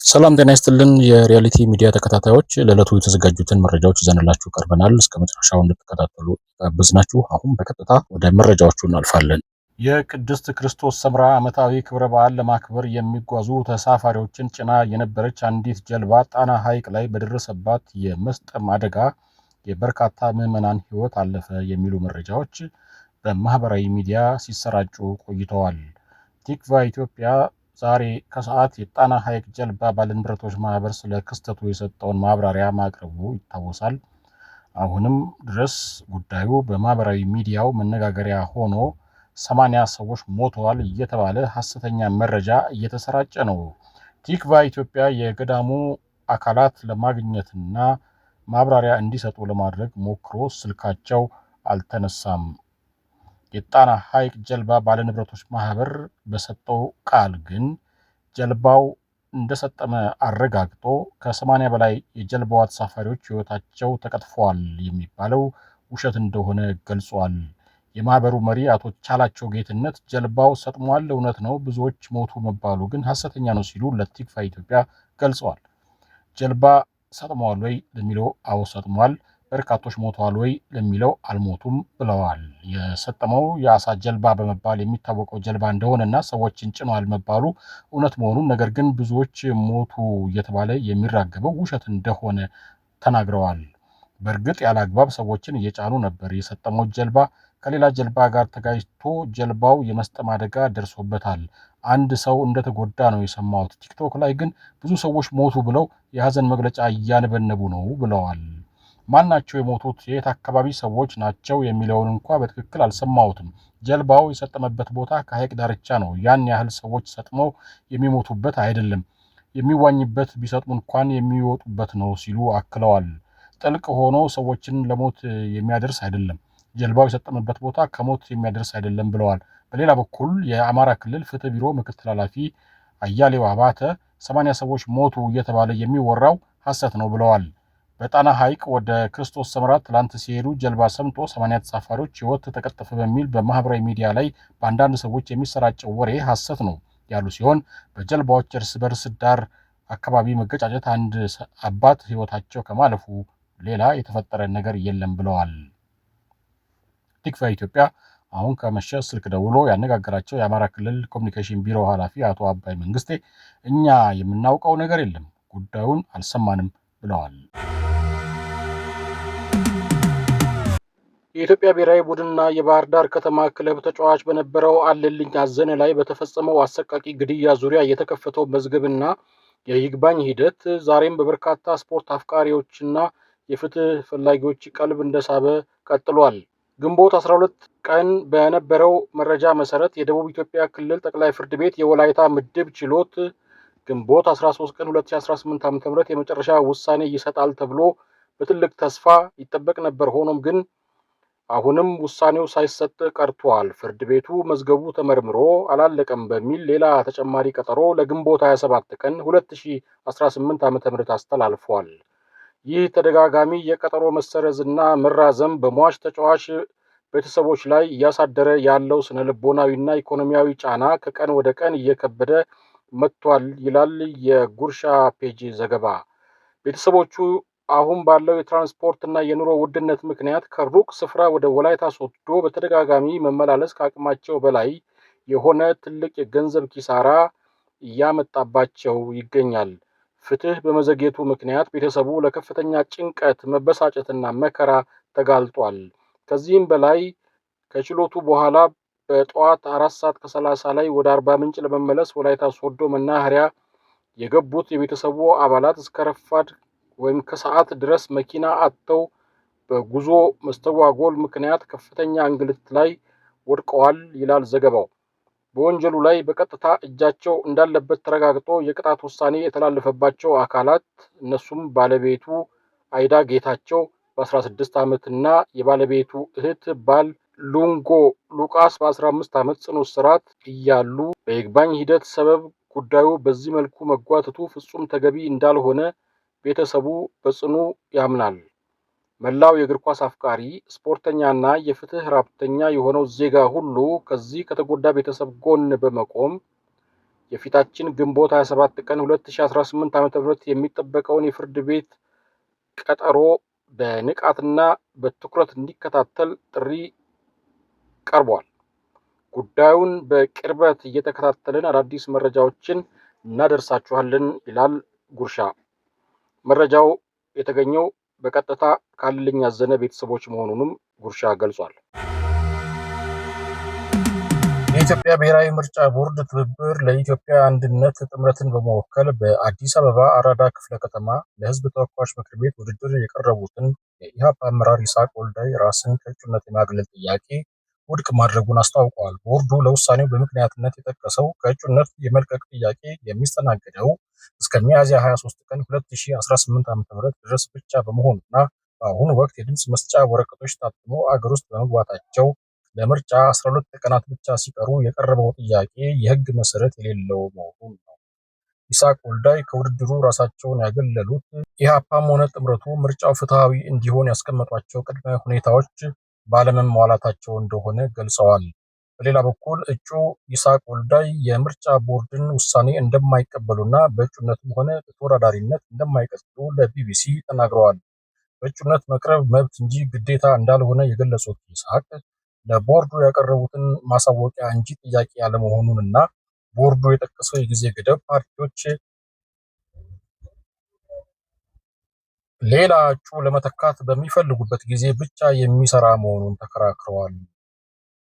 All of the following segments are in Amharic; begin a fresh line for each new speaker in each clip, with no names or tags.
ሰላም ጤና ይስጥልን የሪያሊቲ ሚዲያ ተከታታዮች ለዕለቱ የተዘጋጁትን መረጃዎች ይዘንላችሁ ቀርበናል። እስከ መጨረሻው እንድትከታተሉ ጋበዝናችሁ። አሁን በቀጥታ ወደ መረጃዎቹ እናልፋለን። የቅድስት ክርስቶስ ሰምራ ዓመታዊ ክብረ በዓል ለማክበር የሚጓዙ ተሳፋሪዎችን ጭና የነበረች አንዲት ጀልባ ጣና ሐይቅ ላይ በደረሰባት የመስጠም አደጋ የበርካታ ምዕመናን ሕይወት አለፈ የሚሉ መረጃዎች በማህበራዊ ሚዲያ ሲሰራጩ ቆይተዋል። ቲክቫ ኢትዮጵያ ዛሬ ከሰዓት የጣና ሐይቅ ጀልባ ባለንብረቶች ማህበር ስለ ክስተቱ የሰጠውን ማብራሪያ ማቅረቡ ይታወሳል። አሁንም ድረስ ጉዳዩ በማህበራዊ ሚዲያው መነጋገሪያ ሆኖ 80 ሰዎች ሞተዋል እየተባለ ሐሰተኛ መረጃ እየተሰራጨ ነው። ቲክቫ ኢትዮጵያ የገዳሙ አካላት ለማግኘትና ማብራሪያ እንዲሰጡ ለማድረግ ሞክሮ ስልካቸው አልተነሳም። የጣና ሐይቅ ጀልባ ባለንብረቶች ማህበር በሰጠው ቃል ግን ጀልባው እንደሰጠመ አረጋግጦ ከ80 በላይ የጀልባዋ ተሳፋሪዎች ሕይወታቸው ተቀጥፈዋል የሚባለው ውሸት እንደሆነ ገልጿል። የማህበሩ መሪ አቶ ቻላቸው ጌትነት ጀልባው ሰጥሟል፣ እውነት ነው፣ ብዙዎች ሞቱ መባሉ ግን ሐሰተኛ ነው ሲሉ ለቲክቫ ኢትዮጵያ ገልጸዋል። ጀልባ ሰጥሟል ወይ ለሚለው አዎ ሰጥሟል፣ በርካቶች ሞተዋል ወይ ለሚለው አልሞቱም ብለዋል። የሰጠመው የአሳ ጀልባ በመባል የሚታወቀው ጀልባ እንደሆነና ሰዎችን ጭኗል መባሉ እውነት መሆኑን፣ ነገር ግን ብዙዎች ሞቱ እየተባለ የሚራገበው ውሸት እንደሆነ ተናግረዋል። በእርግጥ ያለ አግባብ ሰዎችን እየጫኑ ነበር። የሰጠመው ጀልባ ከሌላ ጀልባ ጋር ተጋጭቶ ጀልባው የመስጠም አደጋ ደርሶበታል። አንድ ሰው እንደተጎዳ ነው የሰማሁት። ቲክቶክ ላይ ግን ብዙ ሰዎች ሞቱ ብለው የሀዘን መግለጫ እያነበነቡ ነው ብለዋል። ማን ናቸው የሞቱት? የት አካባቢ ሰዎች ናቸው የሚለውን እንኳ በትክክል አልሰማሁትም። ጀልባው የሰጠመበት ቦታ ከሐይቅ ዳርቻ ነው። ያን ያህል ሰዎች ሰጥመው የሚሞቱበት አይደለም። የሚዋኝበት ቢሰጥሙ እንኳን የሚወጡበት ነው ሲሉ አክለዋል። ጥልቅ ሆኖ ሰዎችን ለሞት የሚያደርስ አይደለም። ጀልባው የሰጠመበት ቦታ ከሞት የሚያደርስ አይደለም ብለዋል። በሌላ በኩል የአማራ ክልል ፍትህ ቢሮ ምክትል ኃላፊ አያሌው አባተ 80 ሰዎች ሞቱ እየተባለ የሚወራው ሐሰት ነው ብለዋል። በጣና ሐይቅ ወደ ክርስቶስ ሰምራ ትላንት ሲሄዱ ጀልባ ሰምጦ 80 ተሳፋሪዎች ሕይወት ተቀጠፈ በሚል በማህበራዊ ሚዲያ ላይ በአንዳንድ ሰዎች የሚሰራጨው ወሬ ሐሰት ነው ያሉ ሲሆን በጀልባዎች እርስ በርስ ዳር አካባቢ መገጫጨት አንድ አባት ሕይወታቸው ከማለፉ ሌላ የተፈጠረ ነገር የለም ብለዋል። ቲክቫ ኢትዮጵያ አሁን ከመሸ ስልክ ደውሎ ያነጋገራቸው የአማራ ክልል ኮሚኒኬሽን ቢሮ ኃላፊ አቶ አባይ መንግስቴ እኛ የምናውቀው ነገር የለም፣ ጉዳዩን አልሰማንም ብለዋል። የኢትዮጵያ ብሔራዊ ቡድንና የባህር ዳር ከተማ ክለብ ተጫዋች በነበረው አለልኝ አዘነ ላይ በተፈጸመው አሰቃቂ ግድያ ዙሪያ የተከፈተው መዝገብና የይግባኝ ሂደት ዛሬም በበርካታ ስፖርት አፍቃሪዎችና የፍትህ ፈላጊዎች ቀልብ እንደሳበ ቀጥሏል። ግንቦት 12 ቀን በነበረው መረጃ መሰረት የደቡብ ኢትዮጵያ ክልል ጠቅላይ ፍርድ ቤት የወላይታ ምድብ ችሎት ግንቦት 13 ቀን 2018 ዓ.ም የመጨረሻ ውሳኔ ይሰጣል ተብሎ በትልቅ ተስፋ ይጠበቅ ነበር። ሆኖም ግን አሁንም ውሳኔው ሳይሰጥ ቀርቷል። ፍርድ ቤቱ መዝገቡ ተመርምሮ አላለቀም በሚል ሌላ ተጨማሪ ቀጠሮ ለግንቦት 27 ቀን 2018 ዓ.ም አስተላልፏል። ይህ ተደጋጋሚ የቀጠሮ መሰረዝና መራዘም በሟች ተጫዋች ቤተሰቦች ላይ እያሳደረ ያለው ስነ ልቦናዊና ኢኮኖሚያዊ ጫና ከቀን ወደ ቀን እየከበደ መጥቷል ይላል የጉርሻ ፔጅ ዘገባ። ቤተሰቦቹ አሁን ባለው የትራንስፖርት እና የኑሮ ውድነት ምክንያት ከሩቅ ስፍራ ወደ ወላይታ ሶዶ በተደጋጋሚ መመላለስ ከአቅማቸው በላይ የሆነ ትልቅ የገንዘብ ኪሳራ እያመጣባቸው ይገኛል። ፍትህ በመዘግየቱ ምክንያት ቤተሰቡ ለከፍተኛ ጭንቀት፣ መበሳጨትና መከራ ተጋልጧል። ከዚህም በላይ ከችሎቱ በኋላ በጠዋት 4:30 ላይ ወደ አርባ ምንጭ ለመመለስ ወላይታ ሶዶ መናኸሪያ የገቡት የቤተሰቡ አባላት እስከ ረፋድ ወይም ከሰዓት ድረስ መኪና አጥተው በጉዞ መስተጓጎል ምክንያት ከፍተኛ እንግልት ላይ ወድቀዋል ይላል ዘገባው። በወንጀሉ ላይ በቀጥታ እጃቸው እንዳለበት ተረጋግጦ የቅጣት ውሳኔ የተላለፈባቸው አካላት እነሱም ባለቤቱ አይዳ ጌታቸው በ16 ዓመትና የባለቤቱ እህት ባል ሉንጎ ሉቃስ በ15 ዓመት ጽኑ እስራት እያሉ በይግባኝ ሂደት ሰበብ ጉዳዩ በዚህ መልኩ መጓተቱ ፍጹም ተገቢ እንዳልሆነ ቤተሰቡ በጽኑ ያምናል። መላው የእግር ኳስ አፍቃሪ ስፖርተኛና የፍትህ ራብተኛ የሆነው ዜጋ ሁሉ ከዚህ ከተጎዳ ቤተሰብ ጎን በመቆም የፊታችን ግንቦት 27 ቀን 2018 ዓ.ም የሚጠበቀውን የፍርድ ቤት ቀጠሮ በንቃትና በትኩረት እንዲከታተል ጥሪ ቀርቧል። ጉዳዩን በቅርበት እየተከታተልን አዳዲስ መረጃዎችን እናደርሳችኋለን ይላል ጉርሻ። መረጃው የተገኘው በቀጥታ ከአለልኝ አዘነ ቤተሰቦች መሆኑንም ጉርሻ ገልጿል። የኢትዮጵያ ብሔራዊ ምርጫ ቦርድ ትብብር ለኢትዮጵያ አንድነት ጥምረትን በመወከል በአዲስ አበባ አራዳ ክፍለ ከተማ ለሕዝብ ተወካዮች ምክር ቤት ውድድር የቀረቡትን የኢህአፓ አመራር ይስሐቅ ወልዳይ ራስን ከእጩነት የማግለል ጥያቄ ውድቅ ማድረጉን አስታውቋል። ቦርዱ ለውሳኔው በምክንያትነት የጠቀሰው ከእጩነት የመልቀቅ ጥያቄ የሚስተናገደው እስከ ሚያዝያ 23 ቀን 2018 ዓ.ም ድረስ ብቻ በመሆኑና በአሁኑ ወቅት የድምፅ መስጫ ወረቀቶች ታትሞ አገር ውስጥ በመግባታቸው ለምርጫ 12 ቀናት ብቻ ሲቀሩ የቀረበው ጥያቄ የህግ መሰረት የሌለው መሆኑን ነው። ይስሐቅ ወልዳይ ከውድድሩ ራሳቸውን ያገለሉት ኢህአፓም ሆነ ጥምረቱ ምርጫው ፍትሐዊ እንዲሆን ያስቀመጧቸው ቅድመ ሁኔታዎች ባለመሟላታቸው እንደሆነ ገልጸዋል። በሌላ በኩል እጩ ይስሐቅ ወልዳይ የምርጫ ቦርድን ውሳኔ እንደማይቀበሉና በእጩነትም ሆነ በተወዳዳሪነት እንደማይቀጥሉ ለቢቢሲ ተናግረዋል። በእጩነት መቅረብ መብት እንጂ ግዴታ እንዳልሆነ የገለጹት ይስሐቅ ለቦርዱ ያቀረቡትን ማሳወቂያ እንጂ ጥያቄ ያለመሆኑንና ቦርዱ የጠቀሰው የጊዜ ገደብ ፓርቲዎች ሌላ እጩ ለመተካት በሚፈልጉበት ጊዜ ብቻ የሚሰራ መሆኑን ተከራክረዋል።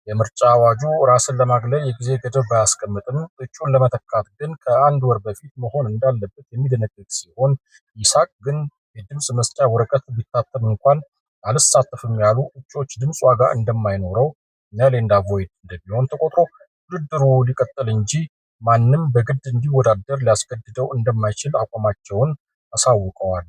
የምርጫ አዋጁ ራስን ለማግለል የጊዜ ገደብ ባያስቀምጥም እጩን ለመተካት ግን ከ1 ወር በፊት መሆን እንዳለበት የሚደነግግ ሲሆን ይስሐቅ ግን የድምፅ መስጫ ወረቀት ቢታተም እንኳን አልሳተፍም ያሉ እጩዎች ድምፅ ዋጋ እንደማይኖረው ነል ኤንድ ቮይድ እንደሚሆን ተቆጥሮ ውድድሩ ሊቀጥል እንጂ ማንም በግድ እንዲወዳደር ሊያስገድደው እንደማይችል አቋማቸውን አሳውቀዋል።